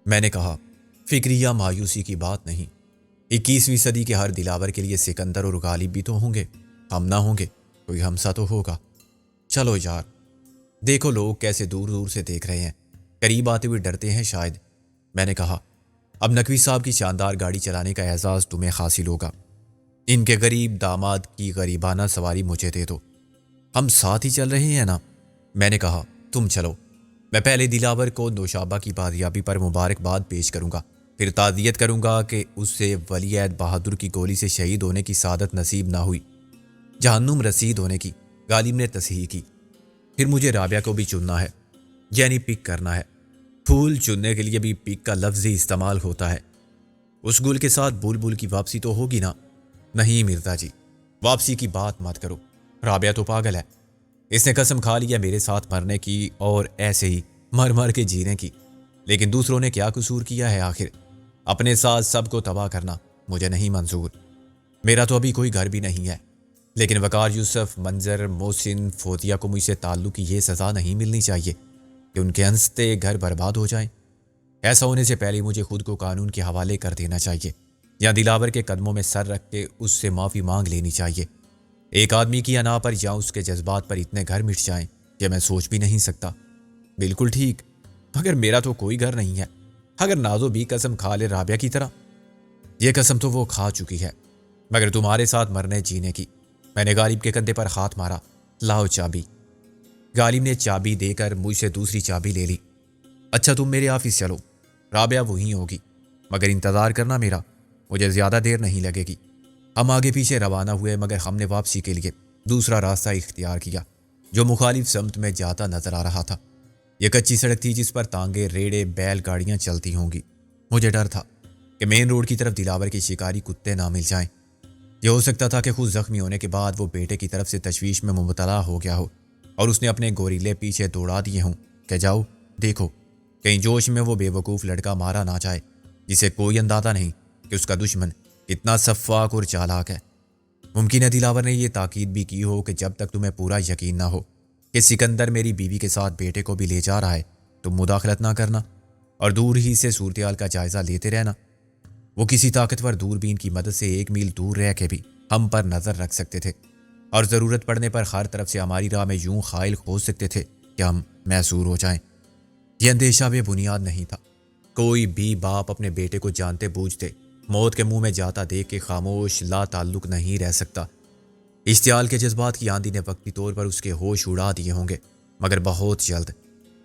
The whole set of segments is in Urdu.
میں نے کہا، فکری یا مایوسی کی بات نہیں۔ 21ویں صدی کے ہر دلاور کے لیے سکندر اور غالب بھی تو ہوں گے، ہم نہ ہوں گے، کوئی ہم سا تو ہوگا۔ چلو یار، دیکھو لوگ کیسے دور دور سے دیکھ رہے ہیں، قریب آتے ہوئے ڈرتے ہیں شاید۔ میں نے کہا، اب نقوی صاحب کی شاندار گاڑی چلانے کا اعزاز تمہیں حاصل ہوگا، ان کے غریب داماد کی غریبانہ سواری مجھے دے دو، ہم ساتھ ہی چل رہے ہیں نا۔ میں نے کہا، تم چلو، میں پہلے دلاور کو نوشابہ کی بازیابی پر مبارکباد پیش کروں گا، پھر تعزیت کروں گا کہ اس سے ولی عہد بہادر کی گولی سے شہید ہونے کی سعادت نصیب نہ ہوئی، جہنم رسید ہونے کی۔ غالب نے تصحیح کی۔ پھر مجھے رابعہ کو بھی چننا ہے، یعنی پک کرنا ہے۔ پھول چننے کے لیے بھی پک کا لفظ ہی استعمال ہوتا ہے۔ اس گل کے ساتھ بلبل کی واپسی تو ہوگی نا؟ نہیں مرزا جی، واپسی کی بات مت کرو، رابعہ تو پاگل ہے، اس نے قسم کھا لیا میرے ساتھ مرنے کی اور ایسے ہی مر مر کے جینے کی۔ لیکن دوسروں نے کیا قصور کیا ہے آخر؟ اپنے ساتھ سب کو تباہ کرنا مجھے نہیں منظور۔ میرا تو ابھی کوئی گھر بھی نہیں ہے، لیکن وقار یوسف، منظر، محسن، فوزیہ کو مجھ سے تعلق کی یہ سزا نہیں ملنی چاہیے کہ ان کے ہنستے گھر برباد ہو جائیں۔ ایسا ہونے سے پہلے مجھے خود کو قانون کے حوالے کر دینا چاہیے، یا دلاور کے قدموں میں سر رکھ کے اس سے معافی مانگ لینی چاہیے۔ ایک آدمی کی انا پر یا اس کے جذبات پر اتنے گھر مٹ جائیں کہ میں سوچ بھی نہیں سکتا۔ بالکل ٹھیک، مگر میرا تو کوئی گھر نہیں ہے۔ اگر نازو بھی قسم کھا لے رابعہ کی طرح، یہ قسم تو وہ کھا چکی ہے، مگر تمہارے ساتھ مرنے جینے کی۔ میں نے غالب کے کندھے پر ہاتھ مارا، لاؤ چابی۔ غالب نے چابی دے کر مجھ سے دوسری چابی لے لی۔ اچھا تم میرے آفس چلو، رابعہ وہیں ہوگی، مگر انتظار کرنا میرا، مجھے زیادہ دیر نہیں لگے گی۔ ہم آگے پیچھے روانہ ہوئے، مگر ہم نے واپسی کے لیے دوسرا راستہ اختیار کیا جو مخالف سمت میں جاتا نظر آ رہا تھا۔ یہ کچی سڑک تھی جس پر تانگے، ریڑے، بیل گاڑیاں چلتی ہوں گی۔ مجھے ڈر تھا کہ مین روڈ کی طرف دلاور کے شکاری کتے نہ مل جائیں۔ یہ ہو سکتا تھا کہ خود زخمی ہونے کے بعد وہ بیٹے کی طرف سے تشویش میں مبتلا ہو گیا ہو اور اس نے اپنے گوریلے پیچھے دوڑا دیے ہوں کہ جاؤ دیکھو، کہیں جوش میں وہ بے وقوف لڑکا مارا نہ جائے جسے کوئی اندازہ نہیں کہ اس کا دشمن کتنا سفاک اور چالاک ہے۔ ممکن ہے دلاور نے یہ تاکید بھی کی ہو کہ جب تک تمہیں پورا یقین نہ ہو کہ سکندر میری بیوی کے ساتھ بیٹے کو بھی لے جا رہا ہے، تم مداخلت نہ کرنا اور دور ہی سے صورتحال کا جائزہ لیتے رہنا۔ وہ کسی طاقتور دوربین کی مدد سے 1 میل دور رہ کے بھی ہم پر نظر رکھ سکتے تھے اور ضرورت پڑنے پر ہر طرف سے ہماری راہ میں یوں خائل کھوج سکتے تھے کہ ہم محصور ہو جائیں۔ یہ اندیشہ بے بنیاد نہیں تھا۔ کوئی بھی باپ اپنے بیٹے کو جانتے بوجھتے موت کے منہ میں جاتا دیکھ کے خاموش لا تعلق نہیں رہ سکتا۔ اشتعال کے جذبات کی آندھی نے وقتی طور پر اس کے ہوش اڑا دیے ہوں گے، مگر بہت جلد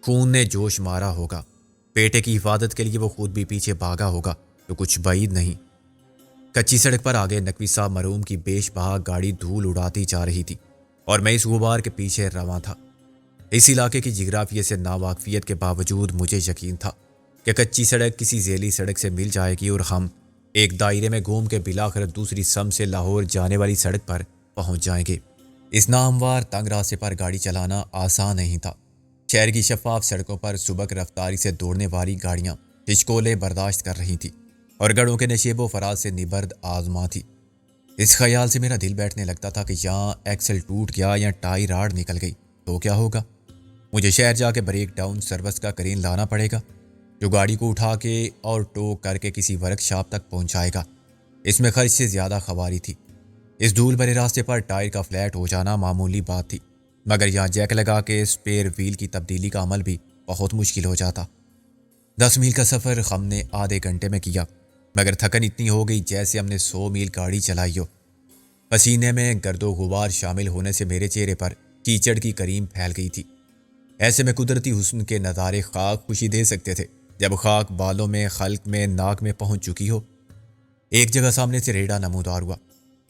خون نے جوش مارا ہوگا۔ بیٹے کی حفاظت کے لیے وہ خود بھی پیچھے بھاگا ہوگا تو کچھ بعید نہیں۔ کچی سڑک پر آگے نقوی صاحب مرحوم کی بیش بہا گاڑی دھول اڑاتی جا رہی تھی اور میں اس غبار کے پیچھے رواں تھا۔ اس علاقے کی جغرافیے سے ناواقفیت کے باوجود مجھے یقین تھا کہ کچی سڑک کسی ذیلی سڑک سے مل جائے گی اور ہم ایک دائرے میں گھوم کے بلاخر دوسری سمت سے لاہور جانے والی سڑک پر پہنچ جائیں گے۔ اس ناہموار تنگ راستے پر گاڑی چلانا آسان نہیں تھا۔ شہر کی شفاف سڑکوں پر سبک رفتاری سے دوڑنے والی گاڑیاں ہچکولے برداشت کر رہی تھیں اور گڑھوں کے نشیب و فراز سے نبرد آزما تھی۔ اس خیال سے میرا دل بیٹھنے لگتا تھا کہ یہاں ایکسل ٹوٹ گیا یا ٹائی راڑ نکل گئی تو کیا ہوگا؟ مجھے شہر جا کے بریک ڈاؤن سروس کا کرین لانا پڑے گا جو گاڑی کو اٹھا کے اور ٹو کر کے کسی ورک شاپ تک پہنچائے گا۔ اس میں خرچ سے زیادہ خواری تھی۔ اس دھول بھرے راستے پر ٹائر کا فلیٹ ہو جانا معمولی بات تھی، مگر یہاں جیک لگا کے اسپیئر ویل کی تبدیلی کا عمل بھی بہت مشکل ہو جاتا۔ 10 میل کا سفر ہم نے آدھے گھنٹے میں کیا، مگر تھکن اتنی ہو گئی جیسے ہم نے 100 میل گاڑی چلائی ہو۔ پسینے میں گرد و غبار شامل ہونے سے میرے چہرے پر کیچڑ کی کریم پھیل گئی تھی۔ ایسے میں قدرتی حسن کے نظارے خاک خوشی دے سکتے تھے جب خاک بالوں میں، خلق میں، ناک میں پہنچ چکی ہو۔ ایک جگہ سامنے سے ریڑا نمودار ہوا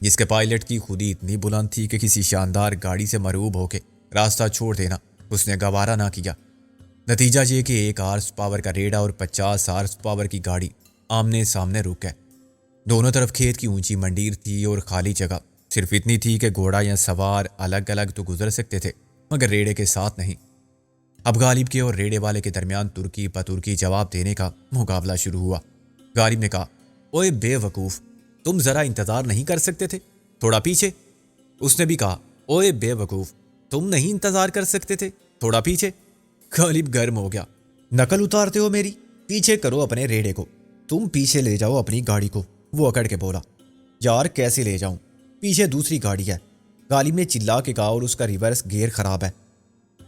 جس کے پائلٹ کی خودی اتنی بلند تھی کہ کسی شاندار گاڑی سے مرعوب ہو کے راستہ چھوڑ دینا اس نے گوارا نہ کیا۔ نتیجہ یہ کہ 1 ہارس پاور کا ریڑا اور 50 ہارس پاور کی گاڑی آمنے سامنے رک گئے۔ دونوں طرف کھیت کی اونچی منڈیر تھی اور خالی جگہ صرف اتنی تھی کہ گھوڑا یا سوار الگ الگ تو گزر سکتے تھے مگر ریڑے کے ساتھ نہیں۔ اب غالب کے اور ریڑے والے کے درمیان ترکی پترکی جواب دینے کا مقابلہ شروع ہوا۔ غالب نے کہا، اوئے بے وقوف، تم ذرا انتظار نہیں کر سکتے تھے؟ تھوڑا پیچھے۔ اس نے بھی کہا، اوئے بے وقوف، تم نہیں انتظار کر سکتے تھے؟ تھوڑا پیچھے۔ غالب گرم ہو گیا، نقل اتارتے ہو میری؟ پیچھے کرو اپنے ریڑے کو، تم پیچھے لے جاؤ اپنی گاڑی کو، وہ اکڑ کے بولا۔ یار کیسے لے جاؤں، پیچھے دوسری گاڑی ہے، غالب نے چلا کے کہا، اور اس کا ریورس گیئر خراب ہے۔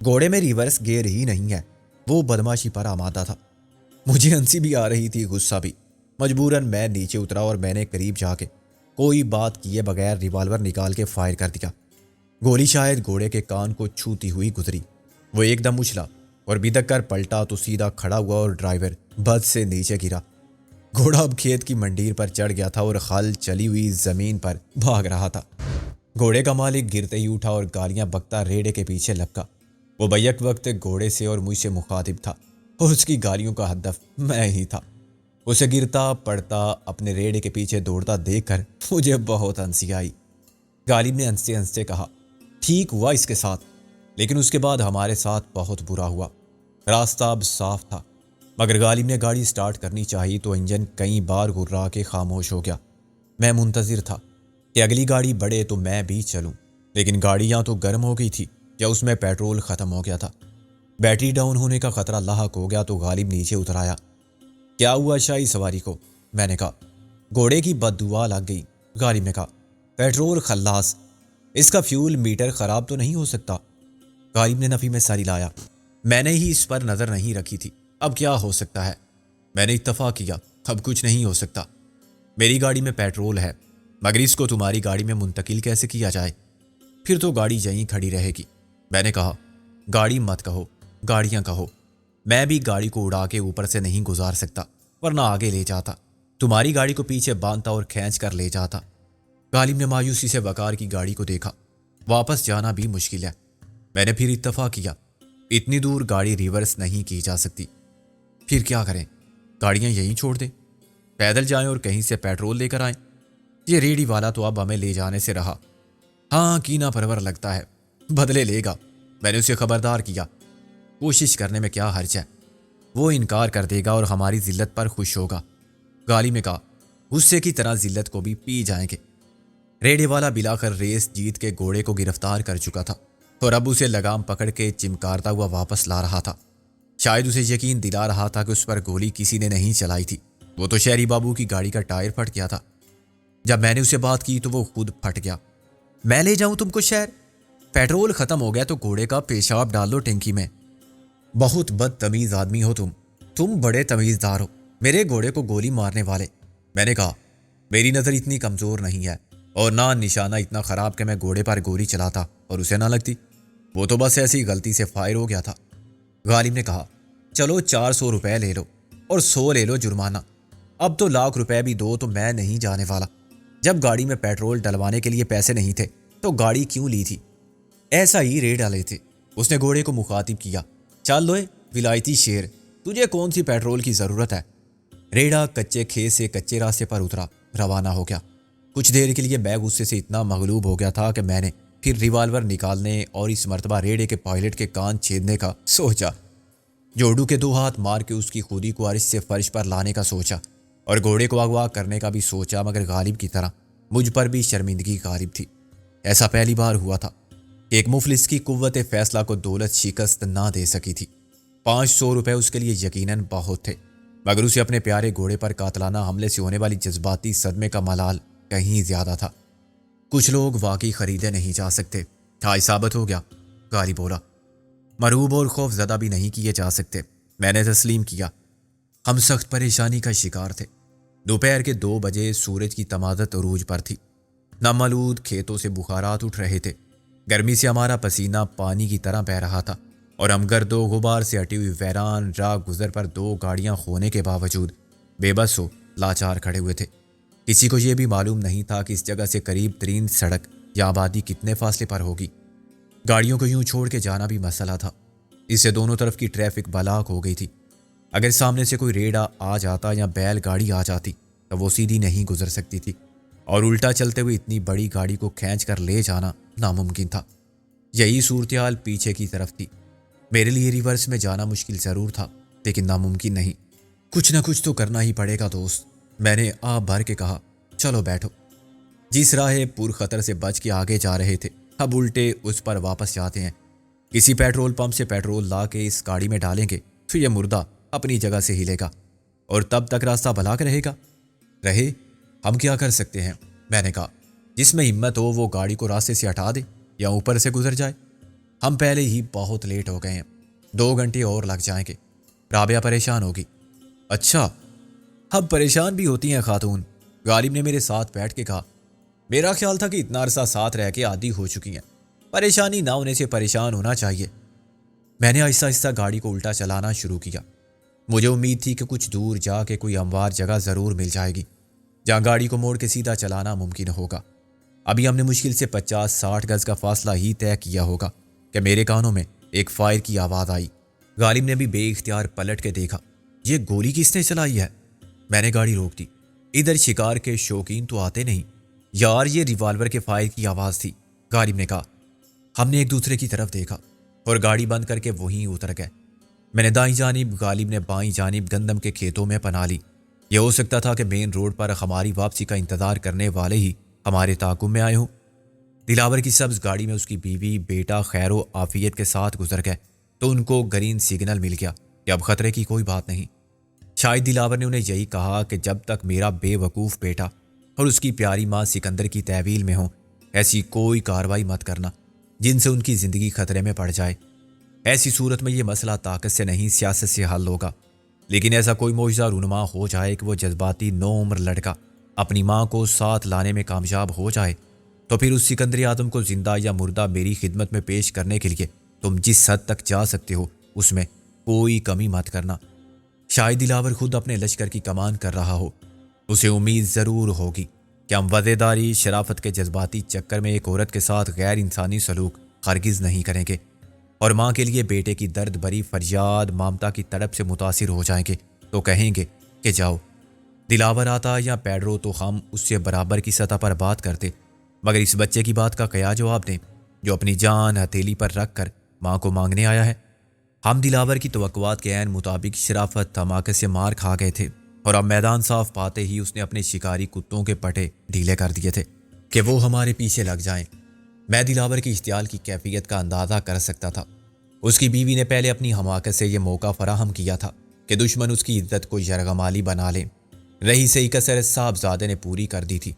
گھوڑے میں ریورس گیئر ہی نہیں ہے، وہ بدماشی پر آمادہ تھا۔ مجھے ہنسی بھی آ رہی تھی، غصہ بھی۔ مجبوراً میں نیچے اترا اور میں نے قریب جا کے کوئی بات کیے بغیر ریوالور نکال کے فائر کر دیا۔ گولی شاید گھوڑے کے کان کو چھوتی ہوئی گزری۔ وہ ایک دم اچھلا اور بدک کر پلٹا تو سیدھا کھڑا ہوا اور ڈرائیور بد سے نیچے گرا۔ گھوڑا اب کھیت کی منڈیر پر چڑھ گیا تھا اور خال چلی ہوئی زمین پر بھاگ رہا تھا۔ گھوڑے کا مالک گرتے ہی اٹھا اور گالیاں بکتا ریڑے کے پیچھے لپکا۔ وہ بیک وقت گھوڑے سے اور مجھ سے مخاطب تھا، اور اس کی گالیوں کا ہدف میں ہی تھا۔ اسے گرتا پڑتا اپنے ریڑے کے پیچھے دوڑتا دیکھ کر مجھے بہت ہنسی آئی۔ غالب نے ہنستے ہنستے کہا، ٹھیک ہوا اس کے ساتھ، لیکن اس کے بعد ہمارے ساتھ بہت برا ہوا۔ راستہ اب صاف تھا، مگر غالب نے گاڑی سٹارٹ کرنی چاہی تو انجن کئی بار گھرا کے خاموش ہو گیا۔ میں منتظر تھا کہ اگلی گاڑی بڑھے تو میں بھی چلوں، لیکن گاڑی یا تو گرم ہو گئی تھی یا اس میں پیٹرول ختم ہو گیا تھا۔ بیٹری ڈاؤن ہونے کا خطرہ لاحق ہو گیا تو غالب نیچے اتر آیا۔ کیا ہوا شاہی سواری کو؟ میں نے کہا۔ گھوڑے کی بد دعا لگ گئی، غالب نے کہا۔ پیٹرول خلاص، اس کا فیول میٹر خراب تو نہیں ہو سکتا؟ غالب نے نفی میں سر ہلایا۔ میں نے ہی اس پر نظر نہیں رکھی تھی، اب کیا ہو سکتا ہے؟ میں نے اتفاق کیا، اب کچھ نہیں ہو سکتا۔ میری گاڑی میں پیٹرول ہے، مگر اس کو تمہاری گاڑی میں منتقل کیسے کیا جائے؟ پھر تو گاڑی یہیں کھڑی رہے گی۔ میں نے کہا، گاڑی مت کہو، گاڑیاں کہو۔ میں بھی گاڑی کو اڑا کے اوپر سے نہیں گزار سکتا، ورنہ آگے لے جاتا، تمہاری گاڑی کو پیچھے باندھتا اور کھینچ کر لے جاتا۔ غالب نے مایوسی سے وقار کی گاڑی کو دیکھا۔ واپس جانا بھی مشکل ہے۔ میں نے پھر اتفاق کیا، اتنی دور گاڑی ریورس نہیں کی جا سکتی۔ پھر کیا کریں؟ گاڑیاں یہیں چھوڑ دیں، پیدل جائیں اور کہیں سے پیٹرول لے کر آئیں؟ یہ ریڑھی والا تو اب ہمیں لے جانے سے رہا۔ ہاں، کینہ پرور لگتا ہے، بدلے لے گا۔ میں نے اسے خبردار کیا، کوشش کرنے میں کیا حرج ہے، وہ انکار کر دے گا اور ہماری ذلت پر خوش ہوگا۔ غالب نے کہا، غصے کی طرح ذلت کو بھی پی جائیں گے۔ ریڑے والا بلا کر ریس جیت کے گھوڑے کو گرفتار کر چکا تھا اور اب اسے لگام پکڑ کے چمکارتا ہوا واپس لا رہا تھا۔ شاید اسے یقین دلا رہا تھا کہ اس پر گولی کسی نے نہیں چلائی تھی، وہ تو شہری بابو کی گاڑی کا ٹائر پھٹ گیا تھا۔ جب میں نے اسے بات کی تو وہ خود پھٹ گیا۔ میں لے جاؤں تم کو شہر؟ پیٹرول ختم ہو گیا تو گھوڑے کا پیشاب ڈال دو ٹینکی میں۔ بہت بدتمیز آدمی ہو تم بڑے تمیزدار ہو، میرے گھوڑے کو گولی مارنے والے۔ میں نے کہا، میری نظر اتنی کمزور نہیں ہے اور نہ نشانہ اتنا خراب کہ میں گھوڑے پر گولی چلاتا اور اسے نہ لگتی، وہ تو بس ایسی غلطی سے فائر ہو گیا تھا۔ غالب نے کہا، چلو 400 روپے لے لو اور 100 لے لو جرمانہ، اب تو لاکھ روپے بھی دو تو میں نہیں جانے والا۔ جب گاڑی میں پیٹرول ڈلوانے کے لیے پیسے نہیں تھے تو گاڑی کیوں لی تھی؟ ایسا ہی ریڑھ ڈالے تھے۔ اس نے گھوڑے کو مخاطب کیا، چل لوئے ولایتی شیر، تجھے کون سی پیٹرول کی ضرورت ہے؟ ریڑھا کچے کھیت سے کچے راستے پر اترا، روانہ ہو گیا۔ کچھ دیر کے لیے میں غصے سے اتنا مغلوب ہو گیا تھا کہ میں نے پھر ریوالور نکالنے اور اس مرتبہ ریڑھے کے پائلٹ کے کان چھیدنے کا سوچا۔ جوڑو کے 2 ہاتھ مار کے اس کی خودی کو عرش سے فرش پر لانے کا سوچا اور گھوڑے کو اغوا کرنے کا بھی سوچا، مگر غالب کی طرح مجھ پر بھی شرمندگی غالب تھی۔ ایسا پہلی بار ہوا تھا کہ ایک مفلس کی قوت فیصلہ کو دولت شکست نہ دے سکی تھی۔ 500 روپے اس کے لیے یقیناً بہت تھے، مگر اسے اپنے پیارے گھوڑے پر قاتلانہ حملے سے ہونے والی جذباتی صدمے کا ملال کہیں زیادہ تھا۔ کچھ لوگ واقعی خریدے نہیں جا سکتے، ہائی ثابت ہو گیا، غالب بولا۔ مرعوب اور خوف زدہ بھی نہیں کیے جا سکتے، میں نے تسلیم کیا۔ ہم سخت پریشانی کا شکار تھے۔ دوپہر کے 2 بجے سورج کی تمازت عروج پر تھی۔ نمالود کھیتوں سے بخارات اٹھ رہے تھے، گرمی سے ہمارا پسینہ پانی کی طرح بہہ رہا تھا اور ہم گرد و غبار سے ہٹی ہوئی ویران راہ گزر پر 2 گاڑیاں ہونے کے باوجود بے بس و لاچار کھڑے ہوئے تھے۔ کسی کو یہ بھی معلوم نہیں تھا کہ اس جگہ سے قریب ترین سڑک یا آبادی کتنے فاصلے پر ہوگی۔ گاڑیوں کو یوں چھوڑ کے جانا بھی مسئلہ تھا، اس سے دونوں طرف کی ٹریفک بلاک ہو گئی تھی۔ اگر سامنے سے کوئی ریڑھا آ جاتا یا بیل گاڑی آ جاتی تو وہ سیدھی نہیں گزر سکتی تھی، اور الٹا چلتے ہوئے اتنی بڑی گاڑی کو کھینچ کر لے جانا ناممکن تھا۔ یہی صورتحال پیچھے کی طرف تھی۔ میرے لیے ریورس میں جانا مشکل ضرور تھا، لیکن ناممکن نہیں۔ کچھ نہ کچھ تو کرنا ہی پڑے گا دوست، میں نے آب بھر کے کہا۔ چلو بیٹھو۔ جس راہ پر خطر سے بچ کے آگے جا رہے تھے اب الٹے اس پر واپس جاتے ہیں۔ کسی پیٹرول پمپ سے پیٹرول لا کے اس گاڑی میں ڈالیں گے تو یہ مردہ اپنی جگہ سے ہلے گا، اور تب تک راستہ بھلا کے رہے گا؟ رہے، ہم کیا کر سکتے ہیں؟ میں نے کہا۔ جس میں ہمت ہو وہ گاڑی کو راستے سے ہٹا دے یا اوپر سے گزر جائے۔ ہم پہلے ہی بہت لیٹ ہو گئے ہیں، 2 گھنٹے اور لگ جائیں گے۔ رابعہ پریشان ہوگی۔ اچھا، اب پریشان بھی ہوتی ہیں خاتون، غالب نے میرے ساتھ بیٹھ کے کہا۔ میرا خیال تھا کہ اتنا عرصہ ساتھ رہ کے عادی ہو چکی ہیں، پریشانی نہ ہونے سے پریشان ہونا چاہیے۔ میں نے آہستہ آہستہ گاڑی کو الٹا چلانا شروع کیا۔ مجھے امید تھی کہ کچھ دور جا کے کوئی ہموار جگہ ضرور مل جائے گی جہاں گاڑی کو موڑ کے سیدھا چلانا ممکن ہوگا۔ ابھی ہم نے مشکل سے 50-60 گز کا فاصلہ ہی طے کیا ہوگا کہ میرے کانوں میں ایک فائر کی آواز آئی۔ غالب نے بھی بے اختیار پلٹ کے دیکھا۔ یہ گولی کس نے چلائی ہے؟ میں نے گاڑی روک دی۔ ادھر شکار کے شوقین تو آتے نہیں یار، یہ ریوالور کے فائر کی آواز تھی، غالب نے کہا۔ ہم نے ایک دوسرے کی طرف دیکھا اور گاڑی بند کر کے وہیں اتر گئے۔ میں نے دائیں جانب، غالب نے بائیں جانب گندم کے کھیتوں میں پناہ لی۔ یہ ہو سکتا تھا کہ مین روڈ پر ہماری واپسی کا انتظار کرنے والے ہی ہمارے تعاقب میں آئے ہوں۔ دلاور کی سبز گاڑی میں اس کی بیوی بیٹا خیر و عافیت کے ساتھ گزر گئے تو ان کو گرین سگنل مل گیا کہ اب خطرے کی کوئی بات نہیں۔ شاید دلاور نے انہیں یہی کہا کہ جب تک میرا بے وقوف بیٹا اور اس کی پیاری ماں سکندر کی تحویل میں ہوں، ایسی کوئی کارروائی مت کرنا جن سے ان کی زندگی خطرے میں پڑ جائے۔ ایسی صورت میں یہ مسئلہ طاقت سے نہیں سیاست سے حل ہوگا، لیکن ایسا کوئی معجزہ رونما ہو جائے کہ وہ جذباتی 9 عمر لڑکا اپنی ماں کو ساتھ لانے میں کامیاب ہو جائے تو پھر اس سکندر اعظم کو زندہ یا مردہ میری خدمت میں پیش کرنے کے لیے تم جس حد تک جا سکتے ہو اس میں کوئی کمی مت کرنا۔ شاید دلاور خود اپنے لشکر کی کمان کر رہا ہو، اسے امید ضرور ہوگی کہ ہم وفاداری شرافت کے جذباتی چکر میں ایک عورت کے ساتھ غیر انسانی سلوک ہرگز نہیں کریں گے، اور ماں کے لیے بیٹے کی درد بھری فریاد مامتا کی تڑپ سے متاثر ہو جائیں گے تو کہیں گے کہ جاؤ۔ دلاور آتا یا پیڈرو تو ہم اس سے برابر کی سطح پر بات کرتے، مگر اس بچے کی بات کا کیا جواب دیں جو اپنی جان ہتھیلی پر رکھ کر ماں کو مانگنے آیا ہے؟ ہم دلاور کی توقعات کے عین مطابق شرافت دھماکے سے مار کھا گئے تھے، اور اب میدان صاف پاتے ہی اس نے اپنے شکاری کتوں کے پٹے ڈھیلے کر دیے تھے کہ وہ ہمارے پیچھے لگ جائیں۔ میں دلاور کی اشتعال کی کیفیت کا اندازہ کر سکتا تھا۔ اس کی بیوی نے پہلے اپنی حماقت سے یہ موقع فراہم کیا تھا کہ دشمن اس کی عزت کو یرغمالی بنا لیں۔ رہی صحیح کسر صاحبزادے نے پوری کر دی تھی۔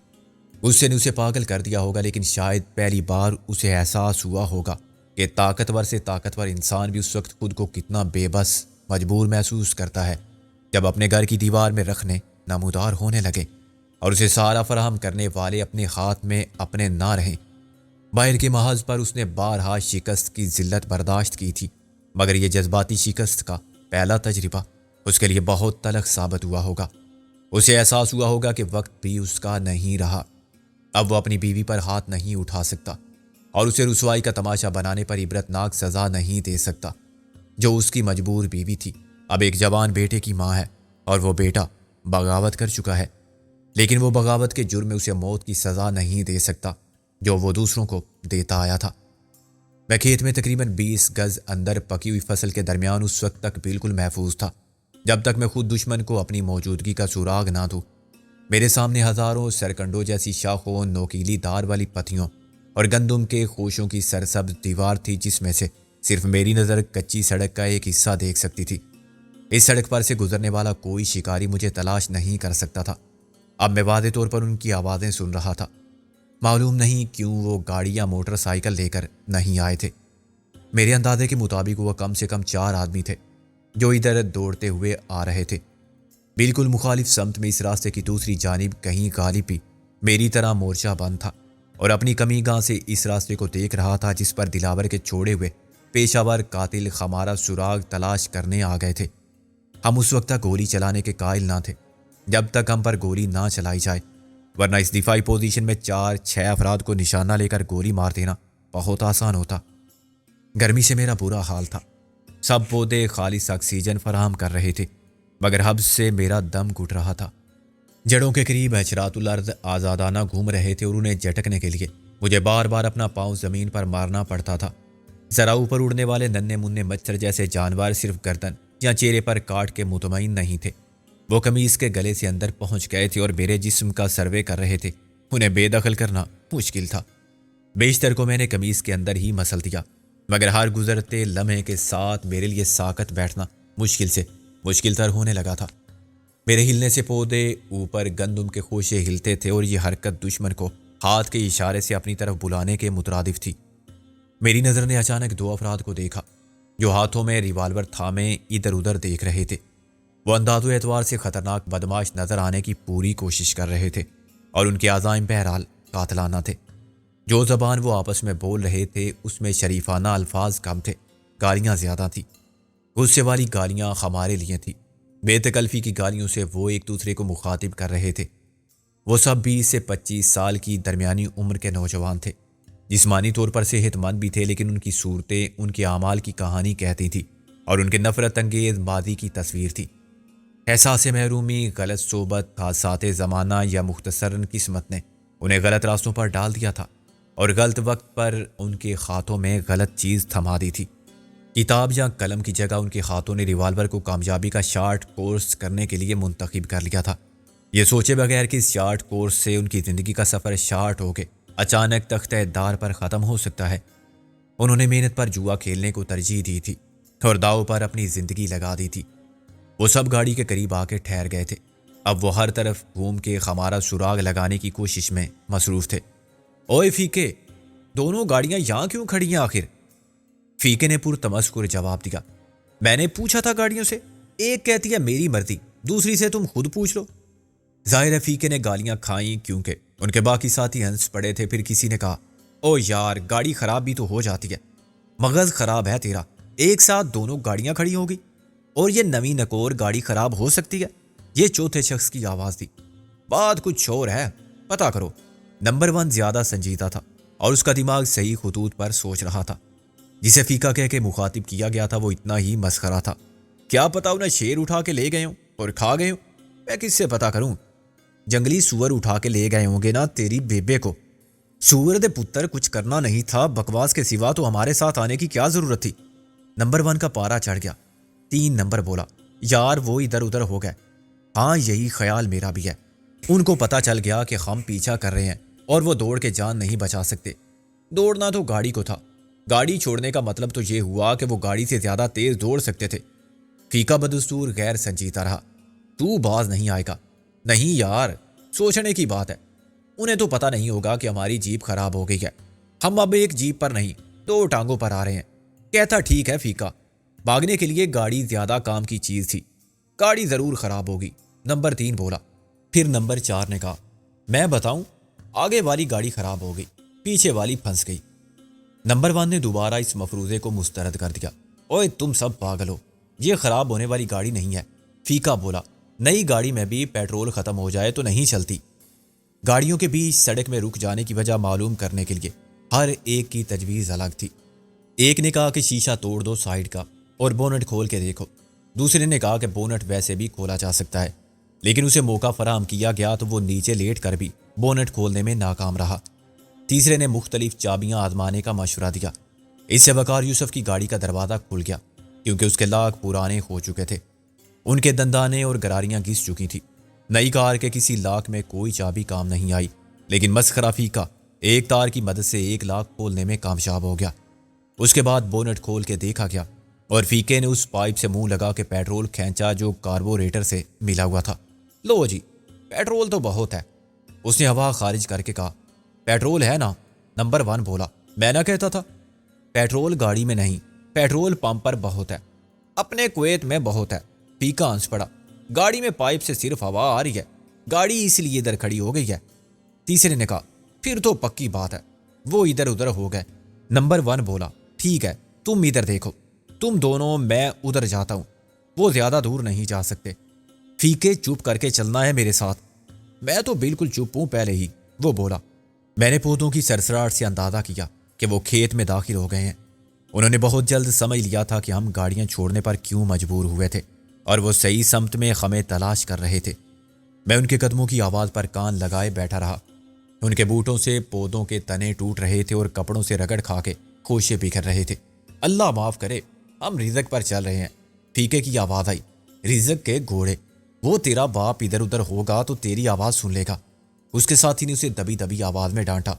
اس نے اسے پاگل کر دیا ہوگا، لیکن شاید پہلی بار اسے احساس ہوا ہوگا کہ طاقتور سے طاقتور انسان بھی اس وقت خود کو کتنا بے بس مجبور محسوس کرتا ہے جب اپنے گھر کی دیوار میں رکھنے نمودار ہونے لگے اور اسے سارا فراہم کرنے والے اپنے ہاتھ میں اپنے نہ رہیں۔ باہر کے محاذ پر اس نے بارہا شکست کی ذلت برداشت کی تھی، مگر یہ جذباتی شکست کا پہلا تجربہ اس کے لیے بہت تلخ ثابت ہوا ہوگا۔ اسے احساس ہوا ہوگا کہ وقت بھی اس کا نہیں رہا، اب وہ اپنی بیوی پر ہاتھ نہیں اٹھا سکتا اور اسے رسوائی کا تماشا بنانے پر عبرتناک سزا نہیں دے سکتا۔ جو اس کی مجبور بیوی تھی اب ایک جوان بیٹے کی ماں ہے، اور وہ بیٹا بغاوت کر چکا ہے، لیکن وہ بغاوت کے جرم میں اسے موت کی سزا نہیں دے سکتا جو وہ دوسروں کو دیتا آیا تھا۔ میں کھیت میں تقریباً 20 گز اندر پکی ہوئی فصل کے درمیان اس وقت تک بالکل محفوظ تھا جب تک میں خود دشمن کو اپنی موجودگی کا سراغ نہ دوں۔ میرے سامنے ہزاروں سرکنڈوں جیسی شاخوں، نوکیلی دار والی پتیوں اور گندم کے خوشوں کی سرسبز دیوار تھی جس میں سے صرف میری نظر کچی سڑک کا ایک حصہ دیکھ سکتی تھی۔ اس سڑک پر سے گزرنے والا کوئی شکاری مجھے تلاش نہیں کر سکتا تھا۔ اب میں واضح طور پر ان کی آوازیں سن رہا تھا۔ معلوم نہیں کیوں وہ گاڑی یا موٹر سائیکل لے کر نہیں آئے تھے۔ میرے اندازے کے مطابق وہ کم سے کم 4 آدمی تھے جو ادھر دوڑتے ہوئے آ رہے تھے۔ بالکل مخالف سمت میں اس راستے کی دوسری جانب کہیں غالب بھی میری طرح مورچہ بند تھا اور اپنی کمی گاہ سے اس راستے کو دیکھ رہا تھا جس پر دلاور کے چھوڑے ہوئے پیشہ ور قاتل ہمارا سراغ تلاش کرنے آ گئے تھے۔ ہم اس وقت تک گولی چلانے کے قائل نہ تھے جب تک ہم پر گولی نہ چلائی جائے، ورنہ اس دفاعی پوزیشن میں 4-6 افراد کو نشانہ لے کر گولی مار دینا بہت آسان ہوتا۔ گرمی سے میرا برا حال تھا۔ سب پودے خالص آکسیجن فراہم کر رہے تھے، مگر حبس سے میرا دم گھٹ رہا تھا۔ جڑوں کے قریب حشرات الارض آزادانہ گھوم رہے تھے اور انہیں جھٹکنے کے لیے مجھے بار بار اپنا پاؤں زمین پر مارنا پڑتا تھا۔ ذرا اوپر اڑنے والے ننھے منھے مچھر جیسے جانور صرف گردن یا چہرے پر کاٹ کے مطمئن نہیں تھے۔ وہ قمیص کے گلے سے اندر پہنچ گئے تھے اور میرے جسم کا سروے کر رہے تھے۔ انہیں بے دخل کرنا مشکل تھا۔ بیشتر کو میں نے قمیص کے اندر ہی مسل دیا، مگر ہر گزرتے لمحے کے ساتھ میرے لیے ساکت بیٹھنا مشکل سے مشکل تر ہونے لگا تھا۔ میرے ہلنے سے پودے اوپر گندم کے خوشے ہلتے تھے اور یہ حرکت دشمن کو ہاتھ کے اشارے سے اپنی طرف بلانے کے مترادف تھی۔ میری نظر نے اچانک دو افراد کو دیکھا جو ہاتھوں میں ریوالور تھامے ادھر ادھر دیکھ رہے تھے۔ وہ انداز و اعتبار سے خطرناک بدماش نظر آنے کی پوری کوشش کر رہے تھے اور ان کے عزائم بہرحال قاتلانہ تھے۔ جو زبان وہ آپس میں بول رہے تھے اس میں شریفانہ الفاظ کم تھے، گالیاں زیادہ تھیں۔ غصے والی گالیاں ہمارے لیے تھیں، بے تکلفی کی گالیوں سے وہ ایک دوسرے کو مخاطب کر رہے تھے۔ وہ سب 20 سے 25 سال کی درمیانی عمر کے نوجوان تھے، جسمانی طور پر صحت مند بھی تھے، لیکن ان کی صورتیں ان کے اعمال کی کہانی کہتی تھیں اور ان کے نفرت انگیز ماضی کی تصویر تھی۔ احساس محرومی، غلط صحبت، حادثات زمانہ یا مختصراً قسمت نے انہیں غلط راستوں پر ڈال دیا تھا اور غلط وقت پر ان کے ہاتھوں میں غلط چیز تھما دی تھی۔ کتاب یا قلم کی جگہ ان کے ہاتھوں نے ریوالور کو کامیابی کا شارٹ کورس کرنے کے لیے منتخب کر لیا تھا، یہ سوچے بغیر کہ اس شارٹ کورس سے ان کی زندگی کا سفر شارٹ ہو کے اچانک تختہ دار پر ختم ہو سکتا ہے۔ انہوں نے محنت پر جوا کھیلنے کو ترجیح دی تھی اور داؤ پر اپنی زندگی لگا دی تھی۔ وہ سب گاڑی کے قریب آ کے ٹھہر گئے تھے۔ اب وہ ہر طرف گھوم کے ہمارا سراغ لگانے کی کوشش میں مصروف تھے۔ اوئے فیکے، دونوں گاڑیاں یہاں کیوں کھڑی ہیں آخر؟ فیکے نے پرتمسخر جواب دیا۔ میں نے پوچھا تھا گاڑیوں سے، ایک کہتی ہے میری مرضی، دوسری سے تم خود پوچھ لو۔ ظاہر ہے فیکے نے گالیاں کھائیں کیونکہ ان کے باقی ساتھی ہنس پڑے تھے۔ پھر کسی نے کہا، او یار، گاڑی خراب بھی تو ہو جاتی ہے، مغز خراب ہے تیرا، ایک ساتھ دونوں گاڑیاں کھڑی ہوگی اور یہ نویں نکور گاڑی خراب ہو سکتی ہے؟ یہ چوتھے شخص کی آواز تھی۔ بات کچھ اور ہے، پتا کرو۔ نمبر 1 زیادہ سنجیدہ تھا اور اس کا دماغ صحیح خطوط پر سوچ رہا تھا۔ جسے فیکا کہہ کے مخاطب کیا گیا تھا وہ اتنا ہی مسخرہ تھا۔ کیا پتا انہیں شیر اٹھا کے لے گئے ہوں اور کھا گئے ہوں، میں کس سے پتا کروں؟ جنگلی سور اٹھا کے لے گئے ہوں گے نا تیری بیبے کو۔ سور دے پتر، کچھ کرنا نہیں تھا بکواس کے سوا تو ہمارے ساتھ آنے کی کیا ضرورت تھی؟ نمبر 1 کا پارا چڑھ گیا۔ 3 نمبر بولا، یار وہ ادھر ادھر ہو گئے۔ ہاں یہی خیال میرا بھی ہے، ان کو پتا چل گیا کہ ہم پیچھا کر رہے ہیں اور وہ دوڑ کے جان نہیں بچا سکتے۔ دوڑنا تو گاڑی کو تھا، گاڑی چھوڑنے کا مطلب تو یہ ہوا کہ وہ گاڑی سے زیادہ تیز دوڑ سکتے تھے۔ فیکا بدستور غیر سنجیدہ رہا۔ تو باز نہیں آئے گا؟ نہیں یار، سوچنے کی بات ہے، انہیں تو پتا نہیں ہوگا کہ ہماری جیپ خراب ہو گئی ہے، ہم اب ایک جیپ پر نہیں 2 ٹانگوں پر آ رہے ہیں۔ کہتا ٹھیک ہے فیکا، بھاگنے کے لیے گاڑی زیادہ کام کی چیز تھی، گاڑی ضرور خراب ہوگی، نمبر 3 بولا۔ پھر نمبر 4 نے کہا، میں بتاؤں، آگے والی گاڑی خراب ہو گئی، پیچھے والی پھنس گئی۔ نمبر 1 نے دوبارہ اس مفروضے کو مسترد کر دیا۔ اوئے تم سب پاگل ہو، یہ خراب ہونے والی گاڑی نہیں ہے۔ فیکا بولا، نئی گاڑی میں بھی پیٹرول ختم ہو جائے تو نہیں چلتی۔ گاڑیوں کے بیچ سڑک میں رک جانے کی وجہ معلوم کرنے کے لیے ہر ایک کی تجویز الگ تھی۔ ایک نے کہا کہ شیشہ توڑ دو سائیڈ کا اور بونٹ کھول کے دیکھو۔ دوسرے نے کہا کہ بونٹ ویسے بھی کھولا جا سکتا ہے، لیکن اسے موقع فراہم کیا گیا تو وہ نیچے لیٹ کر بھی بونٹ کھولنے میں ناکام رہا۔ تیسرے نے مختلف چابیاں آزمانے کا مشورہ دیا۔ اس سے وقار یوسف کی گاڑی کا دروازہ کھل گیا کیونکہ اس کے لاک پرانے ہو چکے تھے، ان کے دندانے اور گراریاں گھس چکی تھیں۔ نئی کار کے کسی لاک میں کوئی چابی کام نہیں آئی، لیکن مسخرہ فیکا ایک تار کی مدد سے ایک لاک کھولنے میں کامیاب ہو گیا۔ اس کے بعد بونٹ کھول کے دیکھا گیا اور فیکے نے اس پائپ سے منہ لگا کے پیٹرول کھینچا جو کاربوریٹر سے ملا ہوا تھا۔ لو جی، پیٹرول تو بہت ہے، اس نے ہوا خارج کر کے کہا۔ پیٹرول ہے نا؟ نمبر 1 بولا۔ میں نہ کہتا تھا؟ پیٹرول گاڑی میں نہیں، پیٹرول پمپ پر بہت ہے، اپنے کویت میں بہت ہے۔ فیکا ہنس پڑا۔ گاڑی میں پائپ سے صرف ہوا آ رہی ہے، گاڑی اس لیے ادھر کھڑی ہو گئی ہے۔ تیسرے نے کہا، پھر تو پکی بات ہے، وہ ادھر ادھر ہو گئے۔ نمبر 1 بولا، ٹھیک ہے، تم ادھر دیکھو، تم دونوں، میں ادھر جاتا ہوں، وہ زیادہ دور نہیں جا سکتے۔ فیکے چپ کر کے چلنا ہے میرے ساتھ۔ میں تو بالکل چپ ہوں پہلے ہی، وہ بولا۔ میں نے پودوں کی سرسراہٹ سے اندازہ کیا کہ وہ کھیت میں داخل ہو گئے ہیں۔ انہوں نے بہت جلد سمجھ لیا تھا کہ ہم گاڑیاں چھوڑنے پر کیوں مجبور ہوئے تھے اور وہ صحیح سمت میں ہمیں تلاش کر رہے تھے۔ میں ان کے قدموں کی آواز پر کان لگائے بیٹھا رہا۔ ان کے بوٹوں سے پودوں کے تنے ٹوٹ رہے تھے اور کپڑوں سے رگڑ کھا کے خوشے بکھر رہے تھے۔ اللہ معاف کرے، ہم رزق پر چل رہے ہیں۔ فیکے کی آواز آئی، رزق کے گھوڑے، وہ تیرا باپ ادھر ادھر ہوگا تو تیری آواز سن لے گا۔ اس کے ساتھی نے اسے دبی دبی آواز میں ڈانٹا۔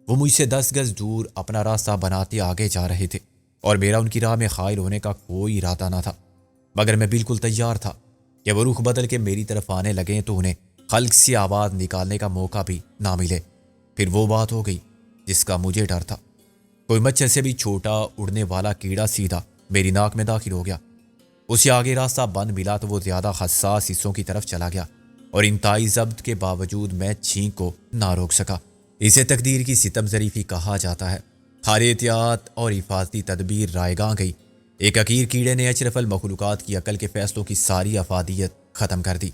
وہ مجھ سے 10 گز دور اپنا راستہ بناتے آگے جا رہے تھے اور میرا ان کی راہ میں حائل ہونے کا کوئی ارادہ نہ تھا، مگر میں بالکل تیار تھا۔ کہ وہ رخ بدل کے میری طرف آنے لگیں تو انہیں خلق سے آواز نکالنے کا موقع بھی نہ ملے۔ پھر وہ بات ہو گئی جس کا مجھے ڈر تھا۔ کوئی مچھر سے بھی چھوٹا اڑنے والا کیڑا سیدھا میری ناک میں داخل ہو گیا۔ اسے آگے راستہ بند ملا تو وہ زیادہ حساس حصوں کی طرف چلا گیا اور انتہائی ضبط کے باوجود میں چھینک کو نہ روک سکا۔ اسے تقدیر کی ستم ظریفی کہا جاتا ہے۔ ہر احتیاط اور حفاظتی تدبیر رائیگاں گئی۔ ایک حقیر کیڑے نے اشرف المخلوقات کی عقل کے فیصلوں کی ساری افادیت ختم کر دی۔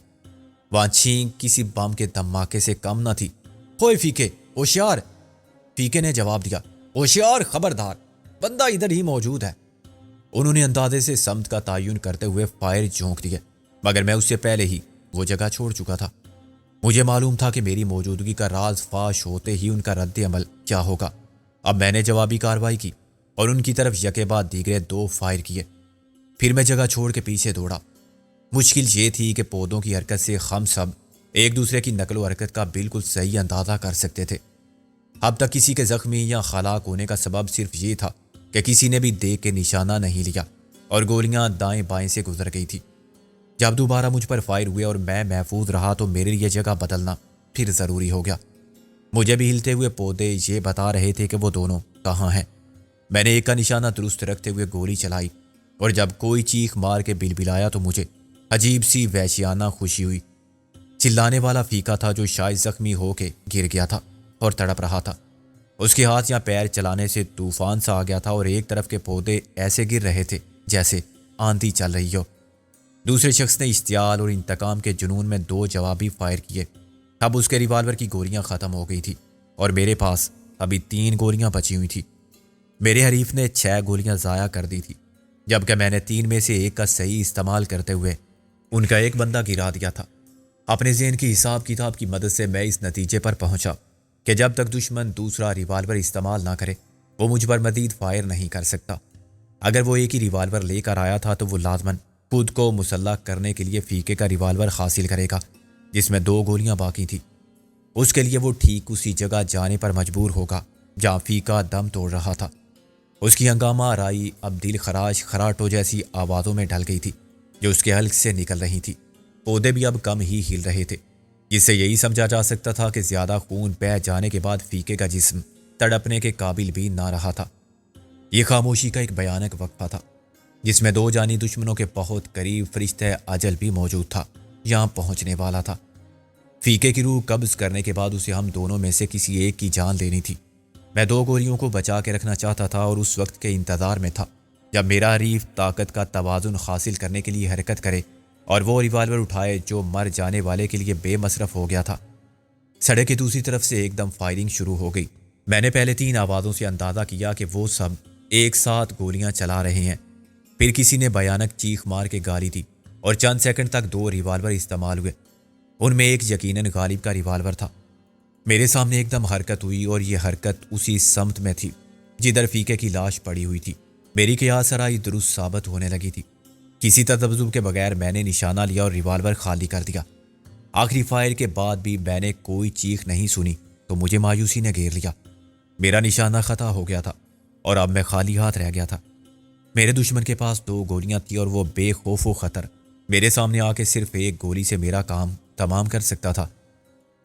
وہاں چھینک کسی بم کے دھماکے سے کم نہ تھی۔ ہوئے فیکے، ہوشیار! فیکے نے جواب دیا، ہوشیار، خبردار، بندہ ادھر ہی موجود ہے۔ انہوں نے اندازے سے سمت کا تعین کرتے ہوئے فائر جھونک دیے، مگر میں اس سے پہلے ہی وہ جگہ چھوڑ چکا تھا۔ مجھے معلوم تھا کہ میری موجودگی کا راز فاش ہوتے ہی ان کا رد عمل کیا ہوگا۔ اب میں نے جوابی کارروائی کی اور ان کی طرف یکے بعد دیگرے 2 فائر کیے۔ پھر میں جگہ چھوڑ کے پیچھے دوڑا۔ مشکل یہ تھی کہ پودوں کی حرکت سے ہم سب ایک دوسرے کی نقل و حرکت کا بالکل صحیح اندازہ کر سکتے تھے۔ اب تک کسی کے زخمی یا ہلاک ہونے کا سبب صرف یہ تھا کہ کسی نے بھی دیکھ کے نشانہ نہیں لیا اور گولیاں دائیں بائیں سے گزر گئی تھی۔ جب دوبارہ مجھ پر فائر ہوئے اور میں محفوظ رہا تو میرے لیے جگہ بدلنا پھر ضروری ہو گیا۔ مجھے بھی ہلتے ہوئے پودے یہ بتا رہے تھے کہ وہ دونوں کہاں ہیں۔ میں نے ایک کا نشانہ درست رکھتے ہوئے گولی چلائی اور جب کوئی چیخ مار کے بلبلایا تو مجھے عجیب سی وحشیانہ خوشی ہوئی۔ چلانے والا فیکا تھا جو شاید زخمی ہو کے گر گیا تھا اور تڑپ رہا تھا۔ اس کے ہاتھ یا پیر چلانے سے طوفان سا آ گیا تھا اور ایک طرف کے پودے ایسے گر رہے تھے جیسے آندھی چل رہی ہو۔ دوسرے شخص نے اشتعال اور انتقام کے جنون میں 2 جوابی فائر کیے۔ اب اس کے ریوالور کی گولیاں ختم ہو گئی تھی اور میرے پاس ابھی 3 گولیاں بچی ہوئی تھی۔ میرے حریف نے 6 گولیاں ضائع کر دی تھی، جبکہ میں نے 3 میں سے 1 کا صحیح استعمال کرتے ہوئے ان کا ایک بندہ گرا دیا تھا۔ اپنے ذہن کی حساب کتاب کی مدد سے میں اس نتیجے پر پہنچا کہ جب تک دشمن دوسرا ریوالور استعمال نہ کرے وہ مجھ پر مزید فائر نہیں کر سکتا۔ اگر وہ ایک ہی ریوالور لے کر آیا تھا تو وہ لازماً خود کو مسلح کرنے کے لیے فیکے کا ریوالور حاصل کرے گا جس میں 2 گولیاں باقی تھیں۔ اس کے لیے وہ ٹھیک اسی جگہ جانے پر مجبور ہوگا جہاں فیکا دم توڑ رہا تھا۔ اس کی ہنگامہ آرائی اب دل خراش خراٹوں جیسی آوازوں میں ڈھل گئی تھی جو اس کے حلق سے نکل رہی تھی۔ پودے بھی اب کم ہی ہل رہے تھے، جس سے یہی سمجھا جا سکتا تھا کہ زیادہ خون بہہ جانے کے بعد فیکے کا جسم تڑپنے کے قابل بھی نہ رہا تھا۔ یہ خاموشی کا ایک بھیانک وقفہ تھا جس میں 2 جانی دشمنوں کے بہت قریب فرشتہ اجل بھی موجود تھا، یہاں پہنچنے والا تھا۔ فیکے کی روح قبض کرنے کے بعد اسے ہم دونوں میں سے کسی ایک کی جان لینی تھی۔ میں 2 گولیوں کو بچا کے رکھنا چاہتا تھا اور اس وقت کے انتظار میں تھا جب میرا حریف طاقت کا توازن حاصل کرنے کے لیے حرکت کرے اور وہ ریوالور اٹھائے جو مر جانے والے کے لیے بے مصرف ہو گیا تھا۔ سڑک کی دوسری طرف سے ایک دم فائرنگ شروع ہو گئی۔ میں نے پہلے 3 آوازوں سے اندازہ کیا کہ وہ سب ایک ساتھ گولیاں چلا رہے ہیں۔ پھر کسی نے بھیانک چیخ مار کے گالی دی اور چند سیکنڈ تک 2 ریوالور استعمال ہوئے۔ ان میں ایک یقیناً غالب کا ریوالور تھا۔ میرے سامنے ایک دم حرکت ہوئی اور یہ حرکت اسی سمت میں تھی جدھر فیکے کی لاش پڑی ہوئی تھی۔ میری قیاس آرائی درست ثابت ہونے لگی تھی۔ کسی تذبذب کے بغیر میں نے نشانہ لیا اور ریوالور خالی کر دیا۔ آخری فائر کے بعد بھی میں نے کوئی چیخ نہیں سنی تو مجھے مایوسی نے گھیر لیا۔ میرا نشانہ خطا ہو گیا تھا اور اب میں خالی ہاتھ رہ گیا تھا۔ میرے دشمن کے پاس 2 گولیاں تھیں اور وہ بے خوف و خطر میرے سامنے آ کے صرف 1 گولی سے میرا کام تمام کر سکتا تھا۔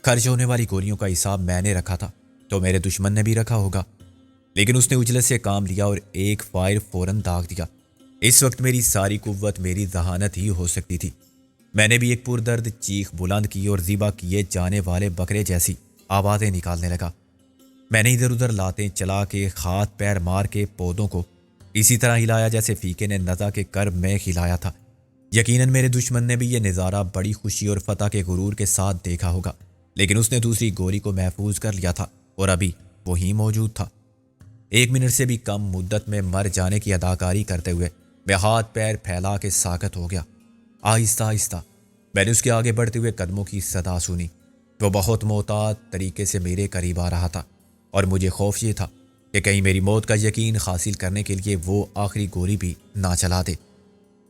خرچ ہونے والی گولیوں کا حساب میں نے رکھا تھا تو میرے دشمن نے بھی رکھا ہوگا، لیکن اس نے اجلت سے کام لیا اور 1 فائر فوراً داغ دیا۔ اس وقت میری ساری قوت میری ذہانت ہی ہو سکتی تھی۔ میں نے بھی ایک پردرد چیخ بلند کی اور ذبح کیے جانے والے بکرے جیسی آوازیں نکالنے لگا۔ میں نے ادھر ادھر لاتیں چلا کے ہاتھ پیر مار کے پودوں کو اسی طرح ہلایا جیسے فیکے نے نزا کے کرب میں ہلایا تھا۔ یقیناً میرے دشمن نے بھی یہ نظارہ بڑی خوشی اور فتح کے غرور کے ساتھ دیکھا ہوگا، لیکن اس نے دوسری گولی کو محفوظ کر لیا تھا اور ابھی وہی موجود تھا۔ 1 منٹ سے بھی کم مدت میں مر جانے کی اداکاری کرتے ہوئے میں ہاتھ پیر پھیلا کے ساکت ہو گیا۔ آہستہ آہستہ میں نے اس کے آگے بڑھتے ہوئے قدموں کی صدا سنی۔ وہ بہت محتاط طریقے سے میرے قریب آ رہا تھا اور مجھے خوف یہ تھا کہ کہیں میری موت کا یقین حاصل کرنے کے لیے وہ آخری گولی بھی نہ چلا دے،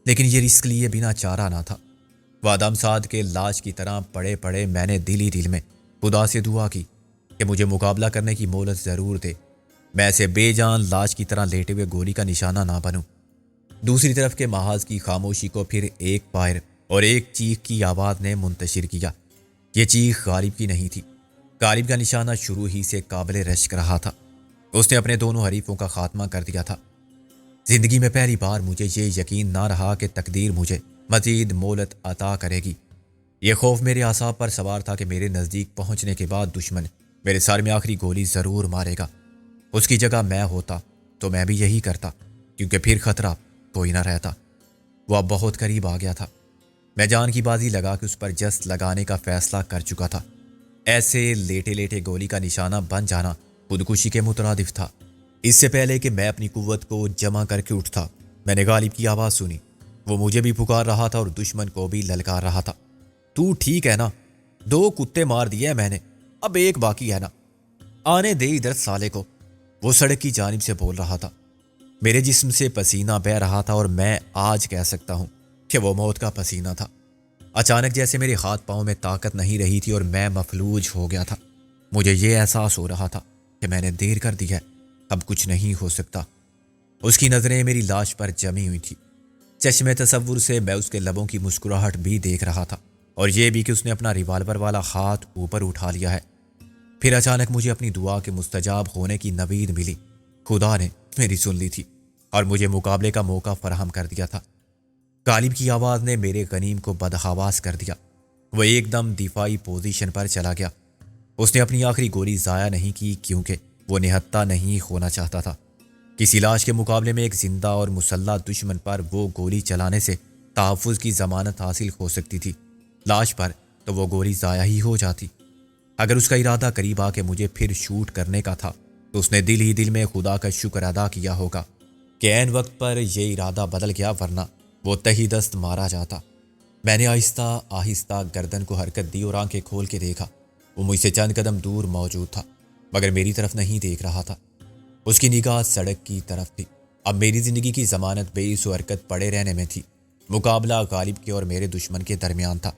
لیکن یہ رسک لیے بنا چارہ نہ تھا۔ وہ دم ساد کے لاش کی طرح پڑے پڑے میں نے دل ہی دل میں خدا سے دعا کی کہ مجھے مقابلہ کرنے کی مہلت ضرور دے، میں ایسے بے جان لاش کی طرح لیٹے ہوئے گولی کا نشانہ نہ بنوں۔ دوسری طرف کے محاذ کی خاموشی کو پھر 1 فائر اور ایک چیخ کی آواز نے منتشر کیا۔ یہ چیخ غالب کی نہیں تھی۔ غالب کا نشانہ شروع ہی سے قابل رشک رہا تھا۔ اس نے اپنے دونوں حریفوں کا خاتمہ کر دیا تھا۔ زندگی میں پہلی بار مجھے یہ یقین نہ رہا کہ تقدیر مجھے مزید مہلت عطا کرے گی۔ یہ خوف میرے اعصاب پر سوار تھا کہ میرے نزدیک پہنچنے کے بعد دشمن میرے سر میں آخری گولی ضرور مارے گا۔ اس کی جگہ میں ہوتا تو میں بھی یہی کرتا، کیونکہ پھر خطرہ کوئی نہ رہتا۔ وہ اب بہت قریب آ گیا تھا۔ میں جان کی بازی لگا کے اس پر جست لگانے کا فیصلہ کر چکا تھا۔ ایسے لیٹے لیٹے گولی کا نشانہ بن جانا خودکشی کے مترادف تھا۔ اس سے پہلے کہ میں اپنی قوت کو جمع کر کے اٹھتا، میں نے غالب کی آواز سنی۔ وہ مجھے بھی پکار رہا تھا اور دشمن کو بھی للکار رہا تھا۔ تو ٹھیک ہے نا؟ 2 کتے مار دیے میں نے، اب 1 باقی ہے نا؟ آنے دے ادھر سالے کو۔ وہ سڑک کی جانب سے بول رہا تھا۔ میرے جسم سے پسینہ بہہ رہا تھا اور میں آج کہہ سکتا ہوں کہ وہ موت کا پسینہ تھا۔ اچانک جیسے میرے ہاتھ پاؤں میں طاقت نہیں رہی تھی اور میں مفلوج ہو گیا تھا۔ مجھے یہ احساس ہو رہا تھا کہ میں نے دیر کر دی ہے، اب کچھ نہیں ہو سکتا۔ اس کی نظریں میری لاش پر جمی ہوئی تھی۔ چشم تصور سے میں اس کے لبوں کی مسکراہٹ بھی دیکھ رہا تھا، اور یہ بھی کہ اس نے اپنا ریوالور والا ہاتھ اوپر اٹھا لیا ہے۔ پھر اچانک مجھے اپنی دعا کے مستجاب ہونے کی نوید ملی۔ خدا نے میری سن لی تھی اور مجھے مقابلے کا موقع فراہم کر دیا تھا۔ غالب کی آواز نے میرے غنیم کو بدحواس کر دیا۔ وہ ایک دم دفاعی پوزیشن پر چلا گیا۔ اس نے اپنی آخری گولی ضائع نہیں کی، کیونکہ وہ نہتہ نہیں ہونا چاہتا تھا۔ کسی لاش کے مقابلے میں ایک زندہ اور مسلح دشمن پر وہ گولی چلانے سے تحفظ کی ضمانت حاصل ہو سکتی تھی۔ لاش پر تو وہ گولی ضائع ہی ہو جاتی۔ اگر اس کا ارادہ قریب آ کے مجھے پھر شوٹ کرنے کا تھا تو اس نے دل ہی دل میں خدا کا شکر ادا کیا ہوگا کہ عین وقت پر یہ ارادہ بدل گیا، ورنہ وہ تہی دست مارا جاتا۔ میں نے آہستہ آہستہ گردن کو حرکت دی اور آنکھیں کھول کے دیکھا۔ وہ مجھ سے چند قدم دور موجود تھا، مگر میری طرف نہیں دیکھ رہا تھا۔ اس کی نگاہ سڑک کی طرف تھی۔ اب میری زندگی کی ضمانت بے اس و حرکت پڑے رہنے میں تھی۔ مقابلہ غالب کے اور میرے دشمن کے درمیان تھا۔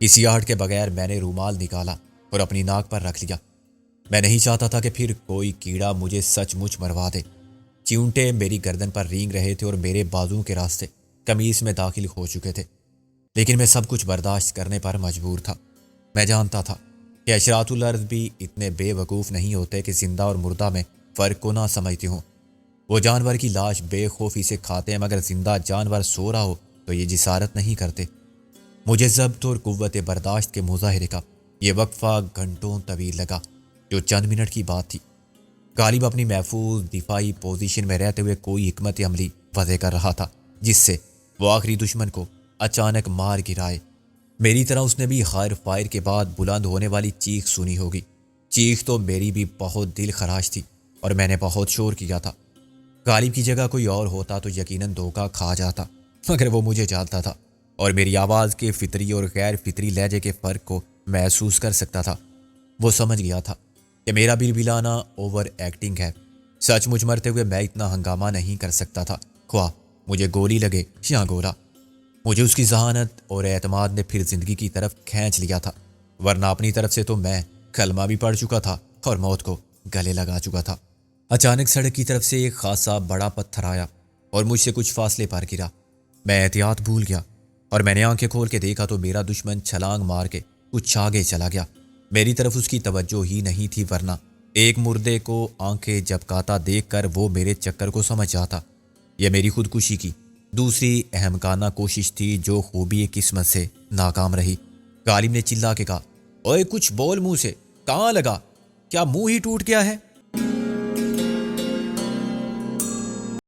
کسی آہٹ کے بغیر میں نے رومال نکالا اور اپنی ناک پر رکھ لیا۔ میں نہیں چاہتا تھا کہ پھر کوئی کیڑا مجھے سچ مچ مروا دے۔ چیونٹے میری گردن پر رینگ رہے تھے اور میرے بازو کے راستے قمیص میں داخل ہو چکے تھے، لیکن میں سب کچھ برداشت کرنے پر مجبور تھا۔ میں جانتا تھا کہ اشراط الارض بھی اتنے بے وقوف نہیں ہوتے کہ زندہ اور مردہ میں فرق کو نہ سمجھتے ہوں۔ وہ جانور کی لاش بے خوفی سے کھاتے ہیں، مگر زندہ جانور سو رہا ہو تو یہ جسارت نہیں کرتے۔ مجھے ضبط اور قوت برداشت کے مظاہرے کا یہ وقفہ گھنٹوں طویل لگا، جو چند منٹ کی بات تھی۔ غالب اپنی محفوظ دفاعی پوزیشن میں رہتے ہوئے کوئی حکمت عملی وضع کر رہا تھا، جس سے وہ آخری دشمن کو اچانک مار گرائے۔ میری طرح اس نے بھی خیر فائر کے بعد بلند ہونے والی چیخ سنی ہوگی۔ چیخ تو میری بھی بہت دل خراش تھی اور میں نے بہت شور کیا تھا۔ غالب کی جگہ کوئی اور ہوتا تو یقیناً دھوکہ کھا جاتا، مگر وہ مجھے جانتا تھا اور میری آواز کے فطری اور غیر فطری لہجے کے فرق کو محسوس کر سکتا تھا۔ وہ سمجھ گیا تھا کہ میرا بلبلانا اوور ایکٹنگ ہے۔ سچ مچ مرتے ہوئے میں اتنا ہنگامہ نہیں کر سکتا تھا، خواہ مجھے گولی لگے یا گولا۔ مجھے اس کی ذہانت اور اعتماد نے پھر زندگی کی طرف کھینچ لیا تھا، ورنہ اپنی طرف سے تو میں کلمہ بھی پڑھ چکا تھا اور موت کو گلے لگا چکا تھا۔ اچانک سڑک کی طرف سے ایک خاصا بڑا پتھر آیا اور مجھ سے کچھ فاصلے پر گرا۔ میں احتیاط بھول گیا اور میں نے آنکھیں کھول کے دیکھا تو میرا دشمن چھلانگ مار کے کچھ آگے چلا گیا۔ میری طرف اس کی توجہ ہی نہیں تھی، ورنہ ایک مردے کو آنکھیں جھپکاتا دیکھ کر وہ میرے چکر کو سمجھ جاتا۔ یہ میری خودکشی کی دوسری احمقانہ کوشش تھی، جو خوبی قسمت سے ناکام رہی۔ غالب نے چلا کے کہا، اوئے کچھ بول منہ سے، کہاں لگا؟ کیا منہ ہی ٹوٹ گیا ہے؟